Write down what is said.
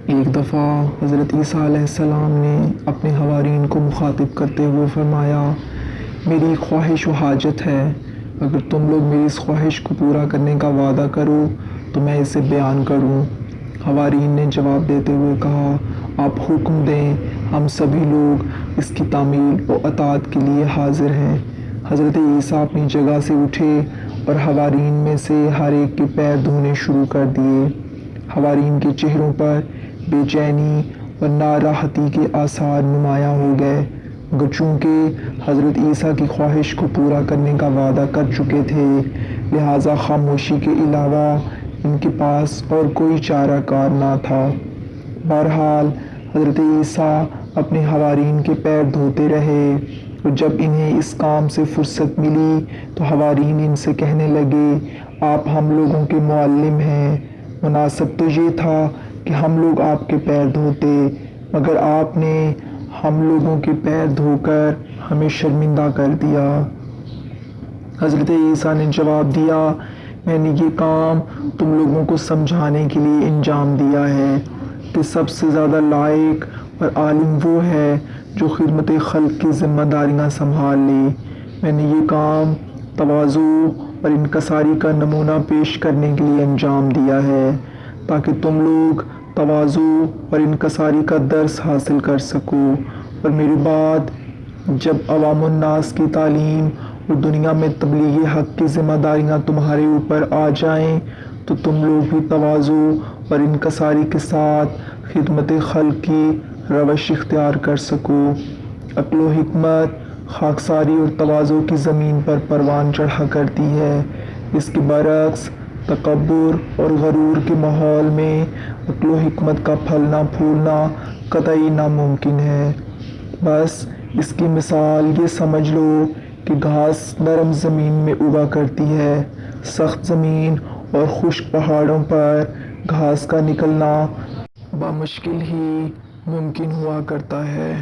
ایک دفعہ حضرت عیسیٰ علیہ السلام نے اپنے حوارین کو مخاطب کرتے ہوئے فرمایا، میری خواہش و حاجت ہے، اگر تم لوگ میری اس خواہش کو پورا کرنے کا وعدہ کرو تو میں اسے بیان کروں۔ حوارین نے جواب دیتے ہوئے کہا، آپ حکم دیں، ہم سبھی لوگ اس کی تعمیل و اطاعت کے لیے حاضر ہیں۔ حضرت عیسیٰ اپنی جگہ سے اٹھے اور حوارین میں سے ہر ایک کے پیر دھونے شروع کر دیے۔ حوارین کے چہروں پر بے چینی اور ناراحتی کے آثار نمایاں ہو گئے، مگر چونکہ حضرت عیسیٰ کی خواہش کو پورا کرنے کا وعدہ کر چکے تھے، لہٰذا خاموشی کے علاوہ ان کے پاس اور کوئی چارہ کار نہ تھا۔ بہرحال حضرت عیسیٰ اپنے حوارین کے پیر دھوتے رہے، اور جب انہیں اس کام سے فرصت ملی تو حوارین ان سے کہنے لگے، آپ ہم لوگوں کے معلم ہیں، مناسب تو یہ تھا کہ ہم لوگ آپ کے پیر دھوتے، مگر آپ نے ہم لوگوں کے پیر دھو کر ہمیں شرمندہ کر دیا۔ حضرت عیسیٰ نے جواب دیا، میں نے یہ کام تم لوگوں کو سمجھانے کے لیے انجام دیا ہے کہ سب سے زیادہ لائق اور عالم وہ ہے جو خدمت خلق کی ذمہ داریاں سنبھال لے۔ میں نے یہ کام تواضع اور انکساری کا نمونہ پیش کرنے کے لیے انجام دیا ہے، تاکہ تم لوگ تواضع اور انکساری کا درس حاصل کر سکو، اور میرے بعد جب عوام الناس کی تعلیم اور دنیا میں تبلیغ حق کی ذمہ داریاں تمہارے اوپر آ جائیں تو تم لوگ بھی تواضع اور انکساری کے ساتھ خدمت خلق کی روش اختیار کر سکو۔ عقل و حکمت خاکساری اور تواضع کی زمین پر پروان چڑھا کرتی ہے، اس کے برعکس تکبر اور غرور کے ماحول میں عقل و حکمت کا پھلنا پھولنا قطعی ناممکن ہے۔ بس اس کی مثال یہ سمجھ لو کہ گھاس نرم زمین میں اگا کرتی ہے، سخت زمین اور خشک پہاڑوں پر گھاس کا نکلنا بمشکل ہی ممکن ہوا کرتا ہے۔